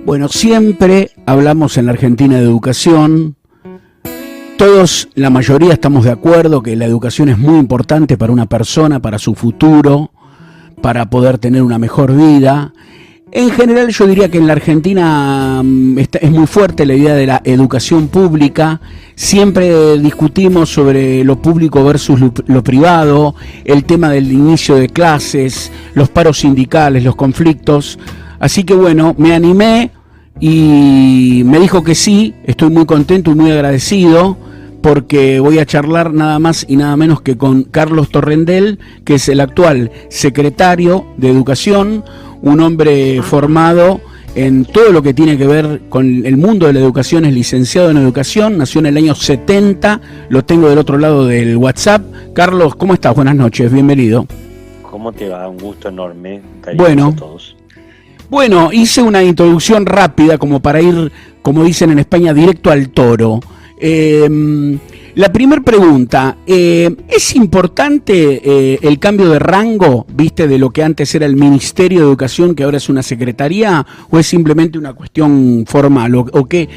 Bueno, siempre hablamos en la Argentina de educación. Todos, la mayoría, estamos de acuerdo que la educación es muy importante para una persona, para su futuro, para poder tener una mejor vida. En general yo diría que en la Argentina es muy fuerte la idea de la educación pública. Siempre discutimos sobre lo público versus lo privado, el tema del inicio de clases, los paros sindicales, los conflictos. Así que bueno, me animé y me dijo que sí, estoy muy contento y muy agradecido porque voy a charlar nada más y nada menos que con Carlos Torrendel, que es el actual secretario de Educación, un hombre formado en todo lo que tiene que ver con el mundo de la educación, es licenciado en educación, nació en el año 70, lo tengo del otro lado del WhatsApp. Carlos, ¿cómo estás? Buenas noches, bienvenido. ¿Cómo te va? Un gusto enorme. Bueno, a todos. Bueno, hice una introducción rápida como para ir, como dicen en España, directo al toro. La primera pregunta, ¿es importante el cambio de rango, viste, de lo que antes era el Ministerio de Educación, que ahora es una secretaría, o es simplemente una cuestión formal? ¿O qué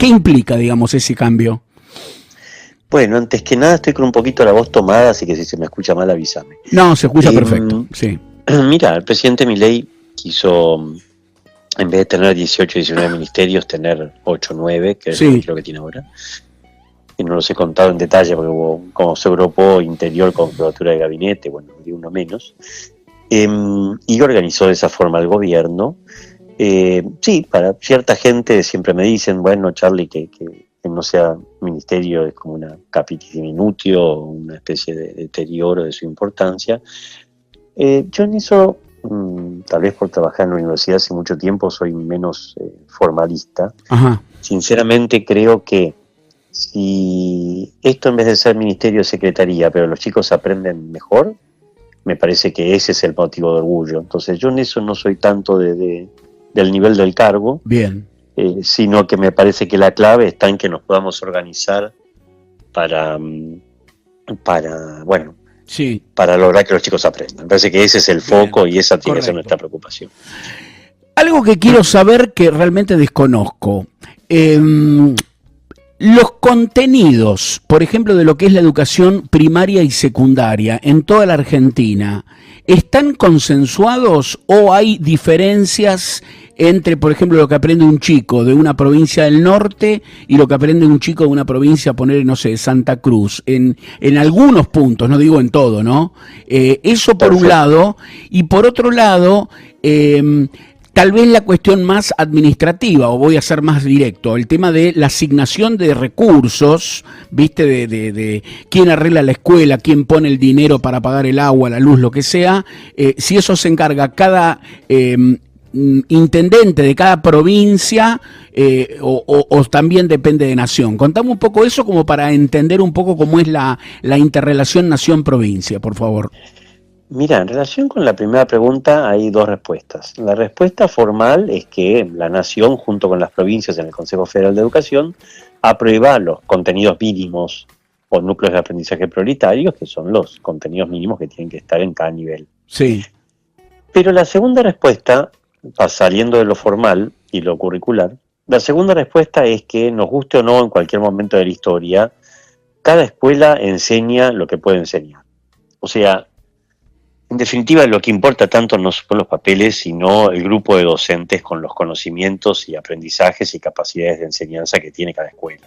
implica, digamos, ese cambio? Bueno, antes que nada estoy con un poquito la voz tomada, así que si se me escucha mal avísame. No, se escucha perfecto, sí. Mira, el presidente Milei quiso, en vez de tener 18, 19 ministerios, tener 8, 9, que sí, es lo que tiene ahora. Y no los he contado en detalle porque hubo, como se agrupó interior con jefatura de gabinete, bueno, de uno menos. Y organizó de esa forma el gobierno. Sí, para cierta gente siempre me dicen, bueno, Charlie, que no sea ministerio es como una capitis diminutio, una especie de deterioro de su importancia. Yo en eso, tal vez por trabajar en la universidad hace mucho tiempo, soy menos formalista. Ajá. Sinceramente creo que si esto en vez de ser ministerio es secretaría, pero los chicos aprenden mejor, me parece que ese es el motivo de orgullo. Entonces yo en eso no soy tanto del nivel del cargo. Bien. Sino que me parece que la clave está en que nos podamos organizar para bueno, sí, para lograr que los chicos aprendan. Me parece que ese es el foco y esa tiene que ser nuestra preocupación. Algo que quiero saber que realmente desconozco. Los contenidos, por ejemplo, de lo que es la educación primaria y secundaria en toda la Argentina, ¿están consensuados o hay diferencias entre, por ejemplo, lo que aprende un chico de una provincia del norte y lo que aprende un chico de una provincia, poner, no sé, Santa Cruz, en algunos puntos, no digo en todo, ¿no? Eso por un lado, y por otro lado, tal vez la cuestión más administrativa, o voy a ser más directo, el tema de la asignación de recursos, viste, de quién arregla la escuela, quién pone el dinero para pagar el agua, la luz, lo que sea, si eso se encarga cada intendente de cada provincia o también depende de nación. Contame un poco eso como para entender un poco cómo es la interrelación nación-provincia, por favor. Mira, en relación con la primera pregunta hay dos respuestas. La respuesta formal es que la nación, junto con las provincias en el Consejo Federal de Educación, aprueba los contenidos mínimos o núcleos de aprendizaje prioritarios, que son los contenidos mínimos que tienen que estar en cada nivel. Sí. Pero la segunda respuesta, saliendo de lo formal y lo curricular, la segunda respuesta es que, nos guste o no en cualquier momento de la historia, cada escuela enseña lo que puede enseñar. O sea, en definitiva, lo que importa tanto no son los papeles, sino el grupo de docentes con los conocimientos y aprendizajes y capacidades de enseñanza que tiene cada escuela.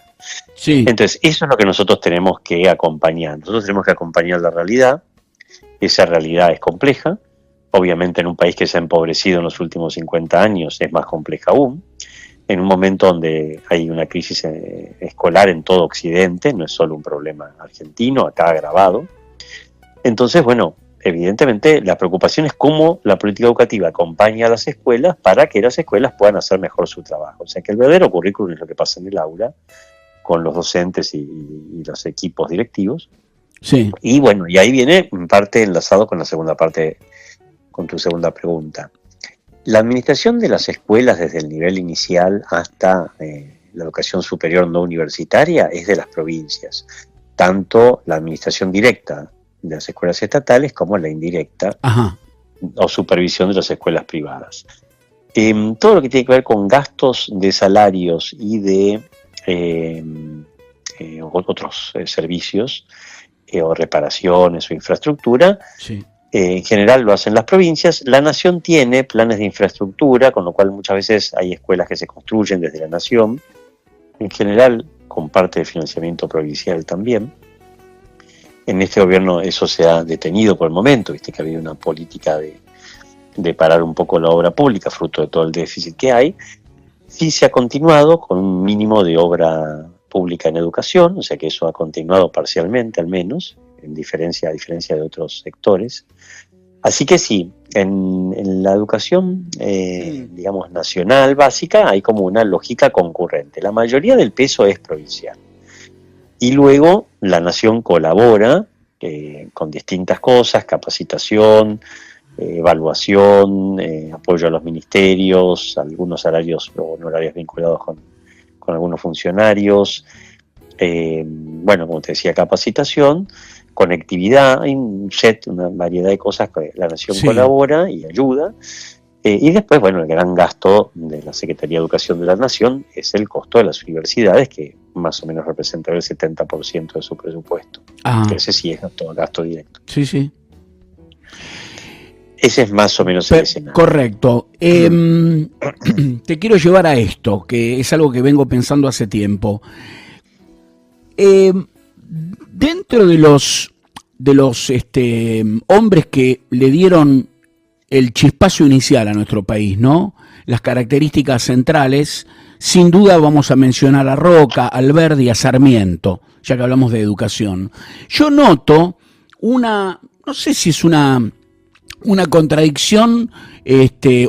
Sí. Entonces, eso es lo que nosotros tenemos que acompañar. Nosotros tenemos que acompañar la realidad. Esa realidad es compleja. Obviamente, en un país que se ha empobrecido en los últimos 50 años, es más compleja aún. En un momento donde hay una crisis escolar en todo Occidente, no es solo un problema argentino, acá agravado. Entonces, bueno, evidentemente la preocupación es cómo la política educativa acompaña a las escuelas para que las escuelas puedan hacer mejor su trabajo. O sea, que el verdadero currículum es lo que pasa en el aula, con los docentes y los equipos directivos. Sí. Y bueno, y ahí viene en parte enlazado con la segunda parte, con tu segunda pregunta. La administración de las escuelas desde el nivel inicial hasta la educación superior no universitaria es de las provincias, tanto la administración directa de las escuelas estatales como la indirecta. Ajá. O supervisión de las escuelas privadas. Todo lo que tiene que ver con gastos de salarios y de otros servicios o reparaciones o infraestructura, Sí. En general lo hacen las provincias. La nación tiene planes de infraestructura, con lo cual muchas veces hay escuelas que se construyen desde la nación, en general con parte de financiamiento provincial también. En este gobierno eso se ha detenido por el momento, viste que ha habido una política de parar un poco la obra pública, fruto de todo el déficit que hay. Sí se ha continuado con un mínimo de obra pública en educación, o sea que eso ha continuado parcialmente al menos, a diferencia de otros sectores. Así que sí, en la educación, digamos, nacional básica hay como una lógica concurrente. La mayoría del peso es provincial. Y luego la nación colabora con distintas cosas, capacitación, evaluación, apoyo a los ministerios, algunos salarios o honorarios vinculados con algunos funcionarios, bueno, como te decía, capacitación, conectividad, hay una variedad de cosas que la nación colabora y ayuda. Y después, bueno, el gran gasto de la Secretaría de Educación de la Nación es el costo de las universidades, que más o menos representa el 70% de su presupuesto. Ese sí es gasto directo. Sí, sí. Ese es más o menos el escenario. Correcto. Te quiero llevar a esto, que es algo que vengo pensando hace tiempo. Dentro de los hombres que le dieron el chispazo inicial a nuestro país, ¿no? Las características centrales, sin duda vamos a mencionar a Roca, a Alberdi, a Sarmiento, ya que hablamos de educación. Yo noto no sé si es una contradicción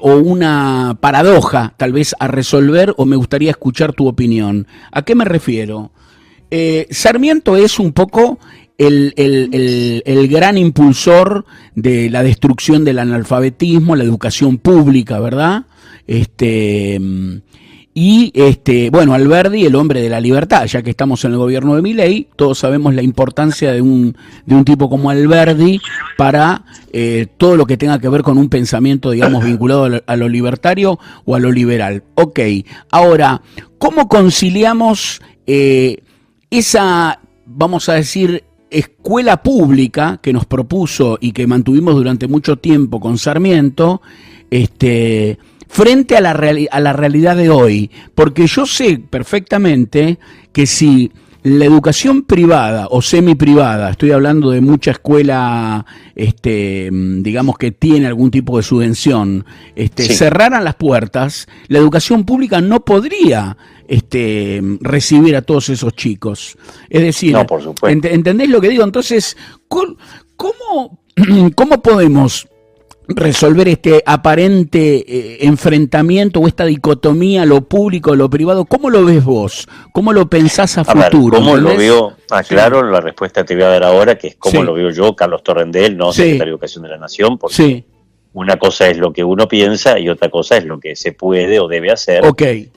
o una paradoja tal vez a resolver, o me gustaría escuchar tu opinión. ¿A qué me refiero? Sarmiento es un poco el gran impulsor de la destrucción del analfabetismo, la educación pública, ¿verdad? Bueno, Alberdi, el hombre de la libertad, ya que estamos en el gobierno de Milei, todos sabemos la importancia de un tipo como Alberdi para todo lo que tenga que ver con un pensamiento, digamos, vinculado a lo libertario o a lo liberal. Ok, ahora, ¿cómo conciliamos esa, vamos a decir, escuela pública que nos propuso y que mantuvimos durante mucho tiempo con Sarmiento, frente a la realidad de hoy? Porque yo sé perfectamente que si la educación privada o semiprivada, estoy hablando de mucha escuela, digamos que tiene algún tipo de subvención, cerraran las puertas, la educación pública no podría recibir a todos esos chicos. Es decir, no, por supuesto. ¿Entendés lo que digo? Entonces, ¿cómo podemos resolver este aparente enfrentamiento o esta dicotomía, lo público, lo privado? ¿Cómo lo ves vos? ¿Cómo lo pensás a futuro? ¿Cómo lo veo? Claro, la respuesta te voy a dar ahora, que es cómo lo veo yo, Carlos Torrendel, no secretario de Educación de la Nación, porque una cosa es lo que uno piensa y otra cosa es lo que se puede o debe hacer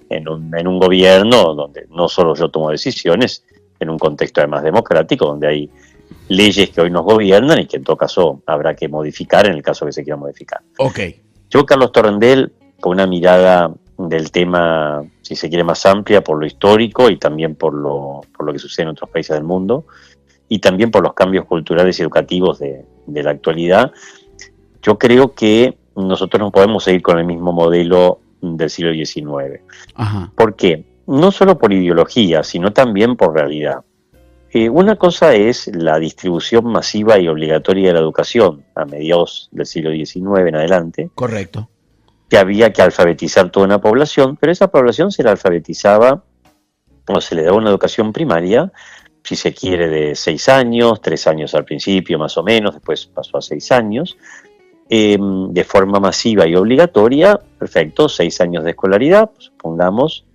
en un gobierno donde no solo yo tomo decisiones, en un contexto además democrático, donde hay leyes que hoy nos gobiernan y que en todo caso habrá que modificar en el caso que se quiera modificar. Yo, Carlos Torrendel, con una mirada del tema, si se quiere, más amplia por lo histórico y también por lo que sucede en otros países del mundo y también por los cambios culturales y educativos de la actualidad, yo creo que nosotros no podemos seguir con el mismo modelo del siglo XIX. ¿Por qué? No solo por ideología, sino también por realidad. Una cosa es la distribución masiva y obligatoria de la educación a mediados del siglo XIX en adelante. Correcto. Que había que alfabetizar toda una población, pero esa población se la alfabetizaba o se le daba una educación primaria, si se quiere, de 6 años, 3 años al principio más o menos, después pasó a 6 años, de forma masiva y obligatoria, perfecto, 6 años de escolaridad, supongamos,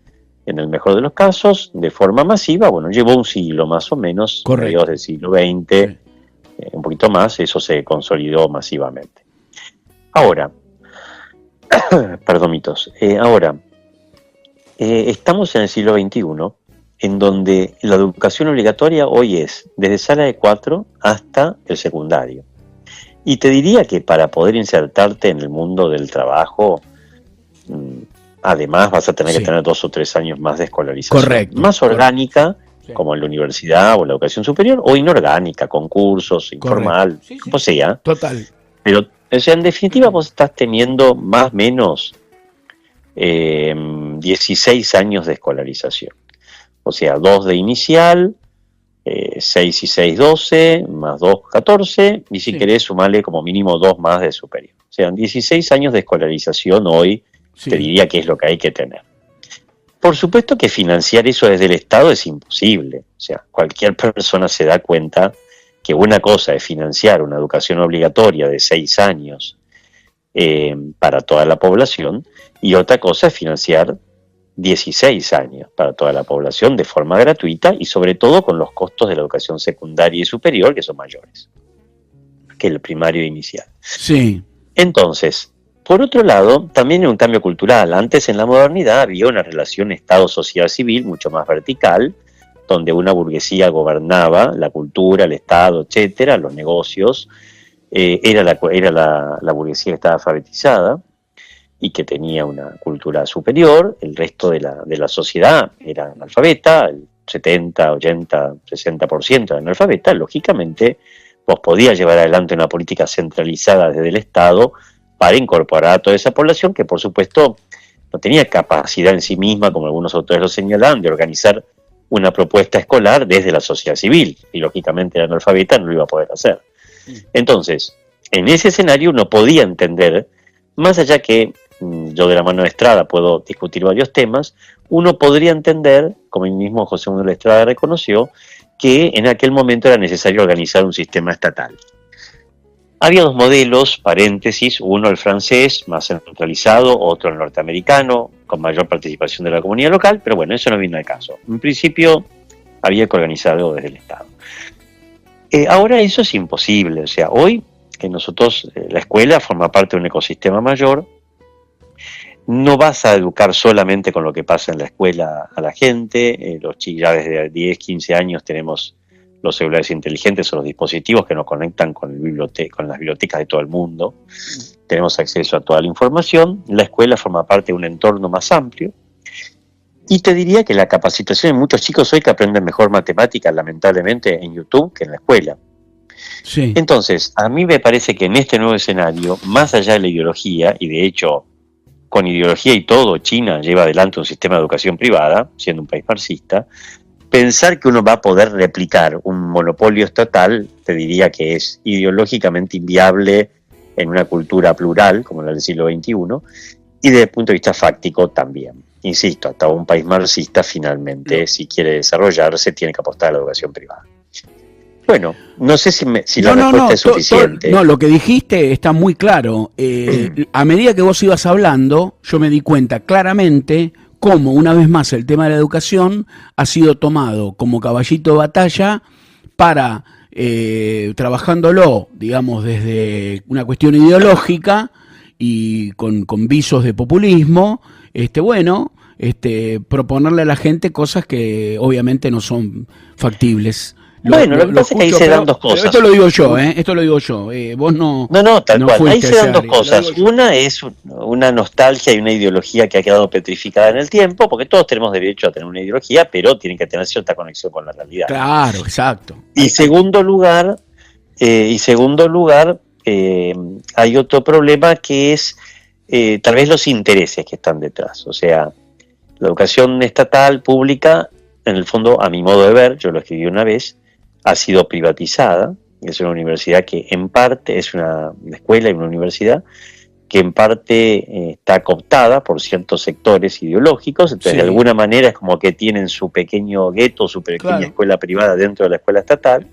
en el mejor de los casos, de forma masiva, bueno, llevó un siglo más o menos, mediados del siglo XX, un poquito más, eso se consolidó masivamente. Ahora, perdónitos, estamos en el siglo XXI, en donde la educación obligatoria hoy es desde sala de 4 hasta el secundario. Y te diría que para poder insertarte en el mundo del trabajo, además vas a tener Sí. que tener 2 o 3 años más de escolarización. Correcto. Más orgánica, Sí. como en la universidad o la educación superior, o inorgánica, con cursos, informal, Sí, sí, como sea. total. Pero, o sea, en definitiva vos estás teniendo más o menos 16 años de escolarización. O sea, 2 de inicial, 6 y 6, 12, más 2, 14, y si Sí. querés sumarle como mínimo 2 más de superior. O sea, 16 años de escolarización hoy, Sí. te diría que es lo que hay que tener. Por supuesto que financiar eso desde el Estado es imposible. O sea, cualquier persona se da cuenta que una cosa es financiar una educación obligatoria de 6 años para toda la población, y otra cosa es financiar 16 años para toda la población de forma gratuita y sobre todo con los costos de la educación secundaria y superior que son mayores que el primario inicial. Sí. Entonces, por otro lado, también hay un cambio cultural. Antes, en la modernidad, había una relación Estado-sociedad-civil mucho más vertical, donde una burguesía gobernaba la cultura, el Estado, etcétera, los negocios. Era la burguesía que estaba alfabetizada y que tenía una cultura superior. El resto de la sociedad era analfabeta, el 70, 80, 60% era analfabeta. Lógicamente, vos podías llevar adelante una política centralizada desde el Estado para incorporar a toda esa población que, por supuesto, no tenía capacidad en sí misma, como algunos autores lo señalaban, de organizar una propuesta escolar desde la sociedad civil, y lógicamente el analfabeta no lo iba a poder hacer. Entonces, en ese escenario uno podía entender, más allá que yo de la mano de Estrada puedo discutir varios temas, uno podría entender, como el mismo José Manuel Estrada reconoció, que en aquel momento era necesario organizar un sistema estatal. Había 2 modelos, paréntesis, uno el francés, más centralizado, otro el norteamericano, con mayor participación de la comunidad local, pero bueno, eso no vino al caso. En principio había que organizarlo desde el Estado. Ahora eso es imposible, o sea, hoy que nosotros, la escuela forma parte de un ecosistema mayor, no vas a educar solamente con lo que pasa en la escuela a la gente, ya desde 10, 15 años tenemos los celulares inteligentes o los dispositivos que nos conectan con las bibliotecas de todo el mundo, tenemos acceso a toda la información, la escuela forma parte de un entorno más amplio, y te diría que la capacitación de muchos chicos hoy que aprenden mejor matemáticas, lamentablemente, en YouTube que en la escuela. Sí. Entonces, a mí me parece que en este nuevo escenario, más allá de la ideología, y de hecho, con ideología y todo, China lleva adelante un sistema de educación privada, siendo un país marxista, pensar que uno va a poder replicar un monopolio estatal, te diría que es ideológicamente inviable en una cultura plural, como la del siglo XXI, y desde el punto de vista fáctico también. Insisto, hasta un país marxista finalmente, si quiere desarrollarse, tiene que apostar a la educación privada. Bueno, no sé si la respuesta es suficiente. No, lo que dijiste está muy claro. A medida que vos ibas hablando, yo me di cuenta claramente cómo, una vez más, el tema de la educación ha sido tomado como caballito de batalla para, trabajándolo, digamos, desde una cuestión ideológica y con visos de populismo, proponerle a la gente cosas que obviamente no son factibles. Lo que pasa es que ahí se dan 2 cosas. Esto lo digo yo, esto lo digo yo. Vos no. No, tal no cual. Ahí fuiste se dan ese 2 área, cosas. Una es una nostalgia y una ideología que ha quedado petrificada en el tiempo, porque todos tenemos derecho a tener una ideología, pero tienen que tener cierta conexión con la realidad. Claro, exacto. Y segundo lugar, hay otro problema que es tal vez los intereses que están detrás. O sea, la educación estatal, pública, en el fondo, a mi modo de ver, yo lo escribí una vez, ha sido privatizada. Es una universidad que en parte es una escuela y una universidad que en parte está cooptada por ciertos sectores ideológicos, entonces Sí. de alguna manera es como que tienen su pequeño gueto, su pequeña Claro. escuela privada dentro de la escuela estatal,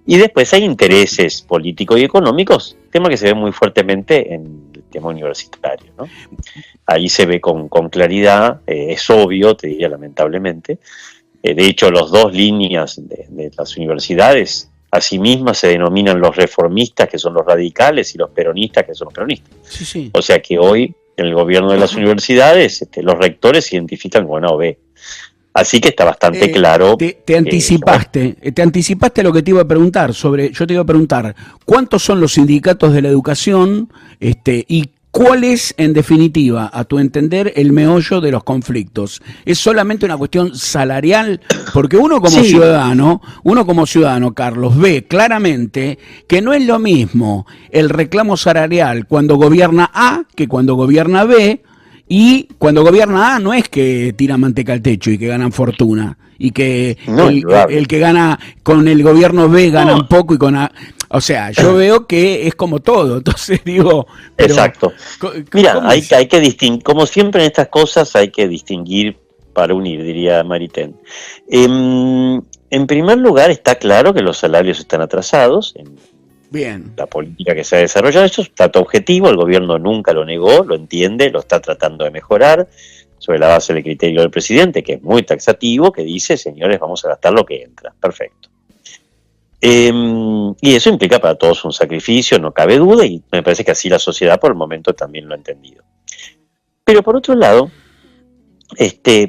y después hay intereses políticos y económicos, tema que se ve muy fuertemente en el tema universitario, ¿no? Ahí se ve con claridad, es obvio, te diría lamentablemente. De hecho, las 2 líneas de las universidades, asimismo se denominan los reformistas, que son los radicales, y los peronistas, que son los peronistas. Sí, sí. O sea que hoy, en el gobierno de las universidades, los rectores se identifican con A o B. Así que está bastante claro. Te anticipaste lo que te iba a preguntar. Yo te iba a preguntar, ¿cuántos son los sindicatos de la educación y ¿Cuál es, en definitiva, a tu entender, el meollo de los conflictos? ¿Es solamente una cuestión salarial? Porque uno como ciudadano, Carlos, ve claramente que no es lo mismo el reclamo salarial cuando gobierna A que cuando gobierna B, y cuando gobierna A no es que tira manteca al techo y que ganan fortuna, y que el que gana con el gobierno B gana un poco y con A... O sea, yo veo que es como todo, entonces digo... Pero, exacto. Mira, hay que distinguir, como siempre en estas cosas hay que distinguir para unir, diría Maritain. En primer lugar, está claro que los salarios están atrasados. Bien. La política que se ha desarrollado, eso es dato objetivo, el gobierno nunca lo negó, lo entiende, lo está tratando de mejorar, sobre la base del criterio del presidente, que es muy taxativo, que dice, señores, vamos a gastar lo que entra. Perfecto. Y eso implica para todos un sacrificio, no cabe duda, y me parece que así la sociedad por el momento también lo ha entendido. Pero por otro lado,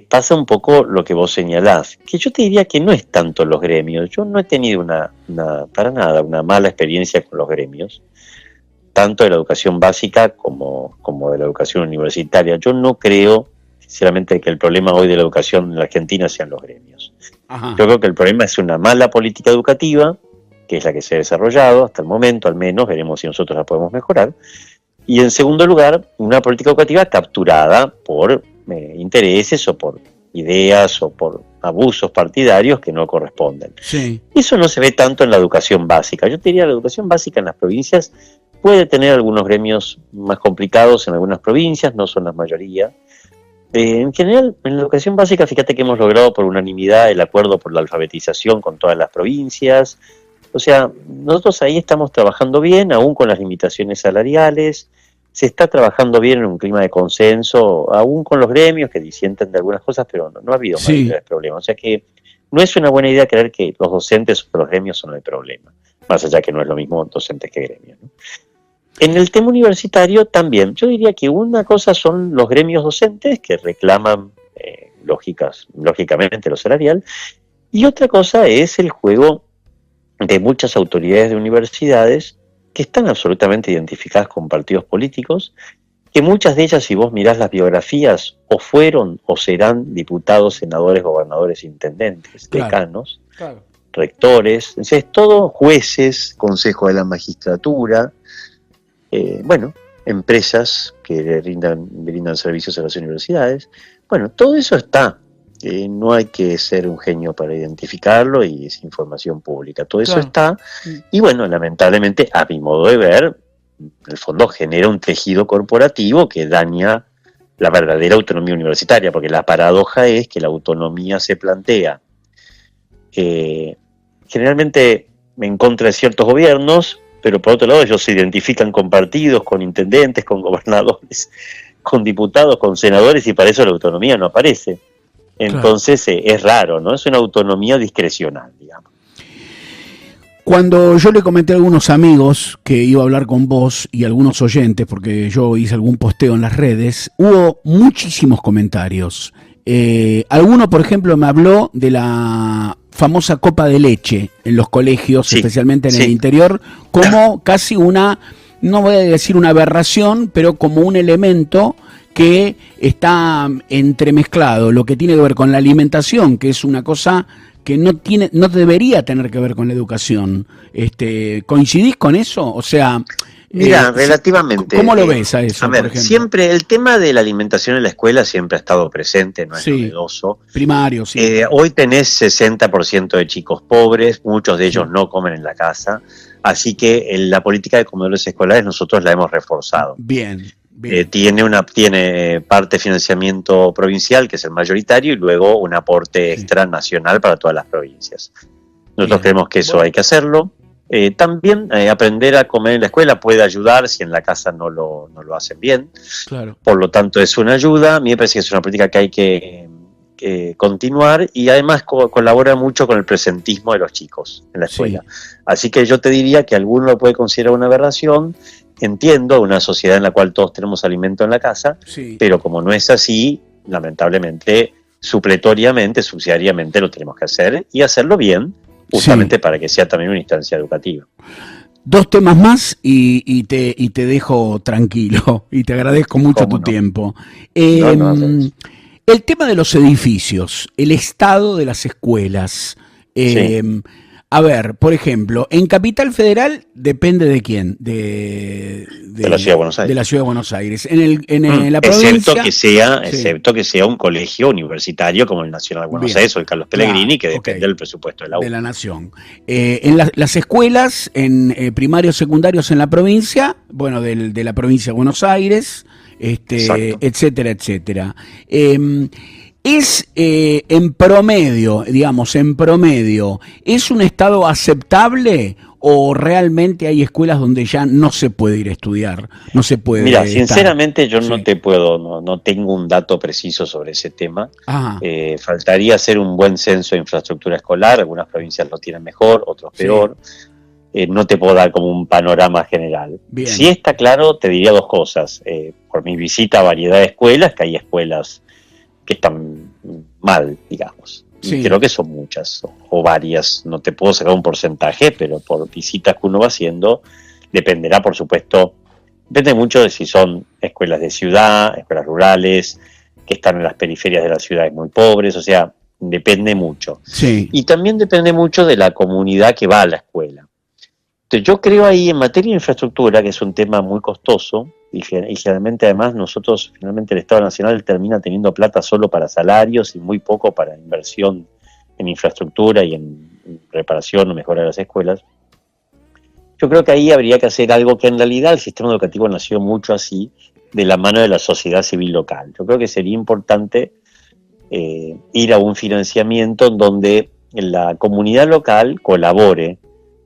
pasa un poco lo que vos señalás, que yo te diría que no es tanto los gremios. Yo no he tenido para nada una mala experiencia con los gremios, tanto de la educación básica como de la educación universitaria. Yo no creo, sinceramente, que el problema hoy de la educación en la Argentina sean los gremios. Ajá. Yo creo que el problema es una mala política educativa, que es la que se ha desarrollado hasta el momento, al menos, veremos si nosotros la podemos mejorar. Y en segundo lugar, una política educativa capturada por intereses o por ideas o por abusos partidarios que no corresponden. Sí. Eso no se ve tanto en la educación básica. Yo te diría, la educación básica en las provincias puede tener algunos gremios más complicados en algunas provincias, no son la mayoría. En general, en la educación básica, fíjate que hemos logrado por unanimidad el acuerdo por la alfabetización con todas las provincias. O sea, nosotros ahí estamos trabajando bien, aún con las limitaciones salariales. Se está trabajando bien en un clima de consenso, aún con los gremios que disienten de algunas cosas, pero no ha habido mayores problemas. O sea que no es una buena idea creer que los docentes o los gremios son el problema, más allá que no es lo mismo docentes que gremios, ¿no? En el tema universitario también, yo diría que una cosa son los gremios docentes que reclaman lógicamente lo salarial, y otra cosa es el juego de muchas autoridades de universidades que están absolutamente identificadas con partidos políticos, que muchas de ellas, si vos mirás las biografías, o fueron o serán diputados, senadores, gobernadores, intendentes, decanos, rectores, entonces todos jueces, consejo de la magistratura, empresas que brindan servicios a las universidades. Bueno, todo eso está. No hay que ser un genio para identificarlo y es información pública. Todo eso está. Y bueno, lamentablemente, a mi modo de ver, en el fondo genera un tejido corporativo que daña la verdadera autonomía universitaria, porque la paradoja es que la autonomía se plantea generalmente en contra de ciertos gobiernos, pero por otro lado ellos se identifican con partidos, con intendentes, con gobernadores, con diputados, con senadores, y para eso la autonomía no aparece. Entonces es raro, ¿no? Es una autonomía discrecional, digamos. Cuando yo le comenté a algunos amigos que iba a hablar con vos y algunos oyentes, porque yo hice algún posteo en las redes, hubo muchísimos comentarios. Alguno, por ejemplo, me habló de la famosa copa de leche en los colegios, especialmente en el interior, como casi una, no voy a decir una aberración, pero como un elemento que está entremezclado, lo que tiene que ver con la alimentación, que es una cosa que no debería tener que ver con la educación. ¿Coincidís con eso? O sea, mira, relativamente. ¿Cómo lo ves a eso? A ver, por ejemplo? Siempre el tema de la alimentación en la escuela siempre ha estado presente, no es novedoso. Primario, sí. Hoy tenés 60% de chicos pobres, muchos de ellos no comen en la casa, así que la política de comedores escolares nosotros la hemos reforzado. Bien. Tiene parte de financiamiento provincial, que es el mayoritario, y luego un aporte extra nacional para todas las provincias. Nosotros creemos que eso hay que hacerlo. También aprender a comer en la escuela puede ayudar si en la casa no lo hacen bien. Claro. Por lo tanto, es una ayuda. A mí me parece que es una política que hay que continuar, y además colabora mucho con el presentismo de los chicos en la escuela. Así que yo te diría que alguno lo puede considerar una aberración. Entiendo una sociedad en la cual todos tenemos alimento en la casa, pero como no es así, lamentablemente, supletoriamente, subsidiariamente lo tenemos que hacer y hacerlo bien, justamente para que sea también una instancia educativa. Dos temas más y te dejo tranquilo y te agradezco mucho ¿Cómo tu no? tiempo. No, no hace eso. El tema de los edificios, el estado de las escuelas. Sí, eh, a ver, por ejemplo, en Capital Federal depende de quién, de la Ciudad de Buenos de la Aires. Ciudad de Buenos Aires. En la Excepto provincia, sí, excepto que sea un colegio universitario como el Nacional de Buenos bien, Aires o el Carlos claro, Pellegrini, que ok, depende del presupuesto de la de U. la nación. Las escuelas, en primarios, secundarios en la provincia, bueno, de la provincia de Buenos Aires, Exacto. etcétera, etcétera. Es en promedio, digamos, en promedio, ¿es un estado aceptable o realmente hay escuelas donde ya no se puede ir a estudiar, no se Mira, puede estar? sinceramente yo no Sí. te puedo, no tengo un dato preciso sobre ese tema. Ajá, Faltaría hacer un buen censo de infraestructura escolar, algunas provincias lo tienen mejor, otros sí, peor. No te puedo dar como un panorama general. Si bien, está claro, te diría dos cosas. Por mi visita a variedad de escuelas, que hay escuelas que están mal, digamos. Y sí, creo que son muchas o varias. No te puedo sacar un porcentaje, pero por visitas que uno va haciendo, dependerá, por supuesto, depende mucho de si son escuelas de ciudad, escuelas rurales, que están en las periferias de las ciudades muy pobres, o sea, depende mucho. sí, Y también depende mucho de la comunidad que va a la escuela. Entonces, yo creo ahí en materia de infraestructura, que es un tema muy costoso, y generalmente además nosotros, finalmente el Estado Nacional termina teniendo plata solo para salarios y muy poco para inversión en infraestructura y en reparación o mejora de las escuelas. Yo creo que ahí habría que hacer algo que en realidad el sistema educativo nació mucho así, de la mano de la sociedad civil local. Yo creo que sería importante ir a un financiamiento en donde la comunidad local colabore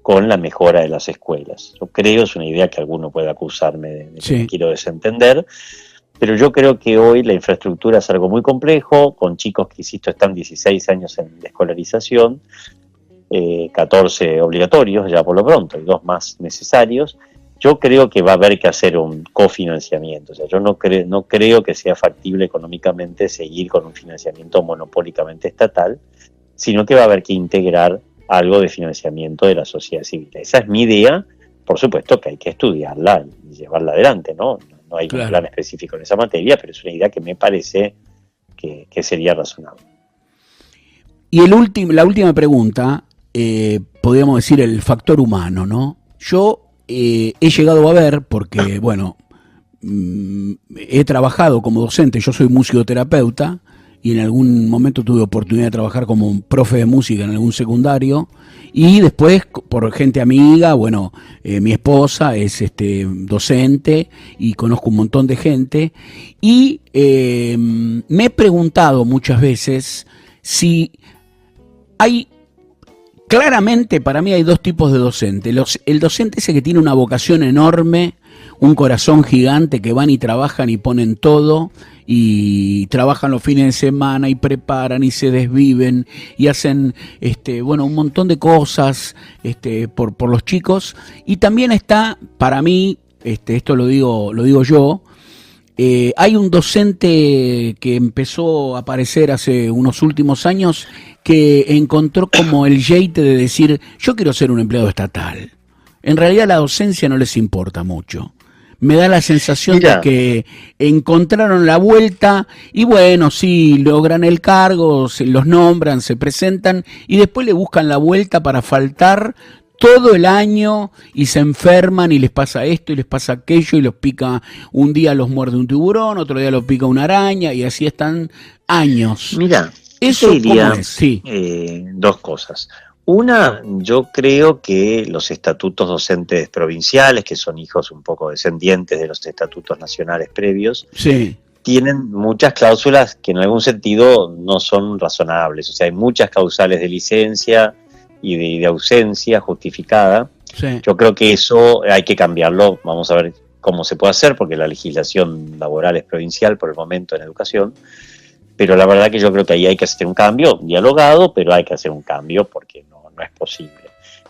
con la mejora de las escuelas. Yo creo, es una idea que alguno puede acusarme de que me sí, quiero desentender, pero yo creo que hoy la infraestructura es algo muy complejo, con chicos que, insisto, están 16 años en escolarización, 14 obligatorios ya por lo pronto y 2 más necesarios. Yo creo que va a haber que hacer un cofinanciamiento. O sea, yo no creo que sea factible económicamente seguir con un financiamiento monopólicamente estatal, sino que va a haber que integrar algo de financiamiento de la sociedad civil. Esa es mi idea. Por supuesto que hay que estudiarla y llevarla adelante, ¿no? No hay un plan claro. específico en esa materia, pero es una idea que me parece que sería razonable. Y la última pregunta, podríamos decir el factor humano, ¿no? Yo he llegado a ver, porque, bueno, he trabajado como docente, yo soy musicoterapeuta y en algún momento tuve oportunidad de trabajar como un profe de música en algún secundario y después por gente amiga, bueno, mi esposa es docente y conozco un montón de gente y me he preguntado muchas veces si hay claramente para mí hay dos tipos de docente. El docente ese que tiene una vocación enorme, un corazón gigante que van y trabajan y ponen todo y trabajan los fines de semana y preparan y se desviven y hacen bueno, un montón de cosas por los chicos. Y también está, para mí, esto lo digo yo, hay un docente que empezó a aparecer hace unos últimos años que encontró como el yeite de decir, yo quiero ser un empleado estatal. En realidad la docencia no les importa mucho. Me da la sensación de Mira, que encontraron la vuelta y bueno, sí, logran el cargo, los nombran, se presentan y después le buscan la vuelta para faltar todo el año y se enferman y les pasa esto y les pasa aquello y los pica, un día los muerde un tiburón, otro día los pica una araña y así están años. mira, yo te ¿Eso cómo diría es? Sí, dos cosas. Una, yo creo que los estatutos docentes provinciales, que son hijos un poco descendientes de los estatutos nacionales previos, sí, tienen muchas cláusulas que en algún sentido no son razonables. O sea, hay muchas causales de licencia y de ausencia justificada. sí, Yo creo que eso hay que cambiarlo. Vamos a ver cómo se puede hacer, porque la legislación laboral es provincial por el momento en educación. Pero la verdad que yo creo que ahí hay que hacer un cambio, dialogado, pero hay que hacer un cambio porque no es posible.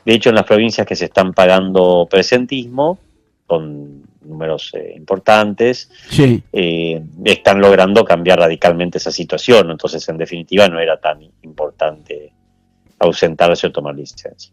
De hecho, en las provincias que se están pagando presentismo, con números importantes, sí. están logrando cambiar radicalmente esa situación. Entonces, en definitiva, no era tan importante ausentarse o tomar licencia.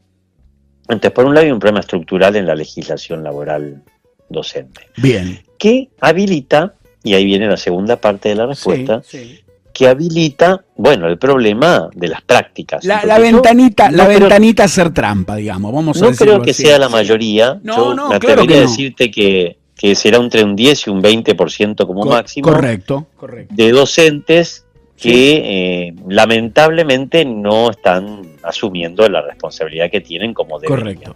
Entonces, por un lado hay un problema estructural en la legislación laboral docente, Bien. que habilita, y ahí viene la segunda parte de la respuesta, Sí. que habilita, bueno, el problema de las prácticas. La Entonces, ventanita, no la creo- ventanita a hacer trampa, digamos, vamos a no decirlo creo que así. sea la mayoría. No, Yo no, me claro atrevería que a no. decirte que será entre un 10 y un 20% como máximo Correcto. de docentes Sí. que lamentablemente no están asumiendo la responsabilidad que tienen como deberían. Correcto.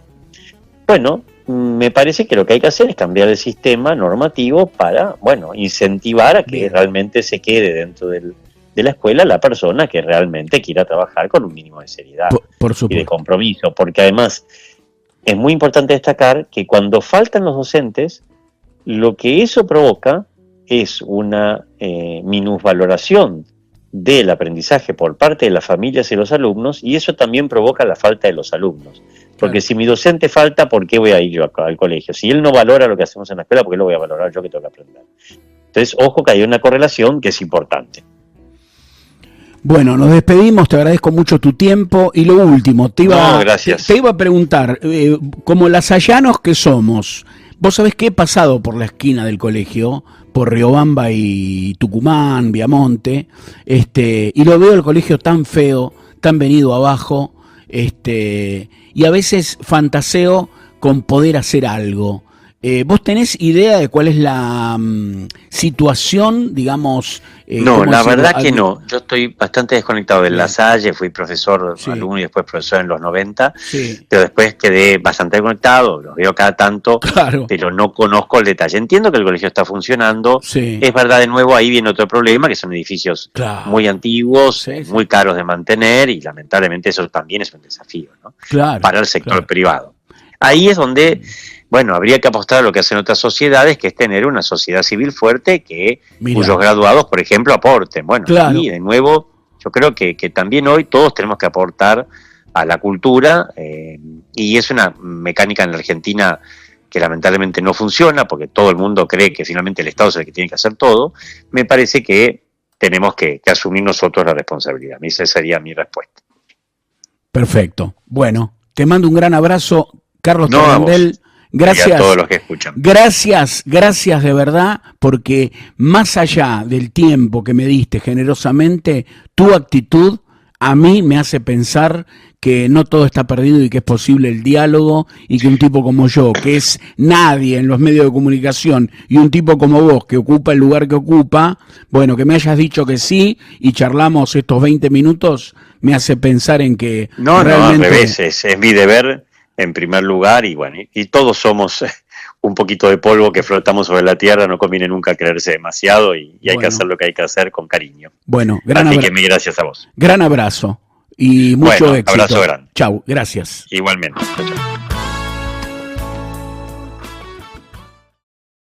Bueno, me parece que lo que hay que hacer es cambiar el sistema normativo para, bueno, incentivar a que Bien. realmente se quede dentro de la escuela la persona que realmente quiera trabajar con un mínimo de seriedad Por y de supuesto. compromiso, porque además es muy importante destacar que cuando faltan los docentes, lo que eso provoca es una minusvaloración del aprendizaje por parte de las familias y los alumnos, y eso también provoca la falta de los alumnos. Porque Claro. si mi docente falta, ¿por qué voy a ir yo al colegio? Si él no valora lo que hacemos en la escuela, ¿por qué lo voy a valorar yo que tengo que aprender? Entonces, ojo que hay una correlación que es importante. Bueno, nos despedimos, te agradezco mucho tu tiempo y lo último, te iba a preguntar, como lasallanos que somos, vos sabés que he pasado por la esquina del colegio, por Riobamba y Tucumán, Viamonte, y lo veo el colegio tan feo, tan venido abajo, y a veces fantaseo con poder hacer algo. ¿Vos tenés idea de cuál es la situación, digamos? No, la verdad que no. Yo estoy bastante desconectado de La Salle, fui profesor, Sí. alumno y después profesor en los 90, Sí. pero después quedé bastante desconectado, los veo cada tanto, Claro. pero no conozco el detalle. Entiendo que el colegio está funcionando. Sí. Es verdad, de nuevo, ahí viene otro problema, que son edificios Claro. muy antiguos, Sí, sí. muy caros de mantener, y lamentablemente eso también es un desafío, ¿no? Claro. Para el sector Claro. privado. Ahí es donde, bueno, habría que apostar a lo que hacen otras sociedades, que es tener una sociedad civil fuerte Mirá. cuyos graduados, por ejemplo, aporten. Bueno, Claro. y de nuevo, yo creo que también hoy todos tenemos que aportar a la cultura, y es una mecánica en la Argentina que lamentablemente no funciona, porque todo el mundo cree que finalmente el Estado es el que tiene que hacer todo. Me parece que tenemos que asumir nosotros la responsabilidad. Esa sería mi respuesta. Perfecto. Bueno, te mando un gran abrazo, Carlos No, a Torrandel. vos. Gracias. Y a todos los que escuchan. Gracias de verdad, porque más allá del tiempo que me diste generosamente, tu actitud a mí me hace pensar que no todo está perdido y que es posible el diálogo, y que un tipo como yo, que es nadie en los medios de comunicación, y un tipo como vos, que ocupa el lugar que ocupa, bueno, que me hayas dicho que sí y charlamos estos 20 minutos, me hace pensar en que No, realmente... no, al revés, es mi deber en primer lugar, y bueno, y todos somos un poquito de polvo que flotamos sobre la tierra, no conviene nunca creerse demasiado, y hay que hacer lo que hay que hacer con cariño. Bueno, Así que mil gracias a vos. Gran abrazo y mucho Bueno, éxito. abrazo grande. Chau, gracias. Igualmente. Chau, chau.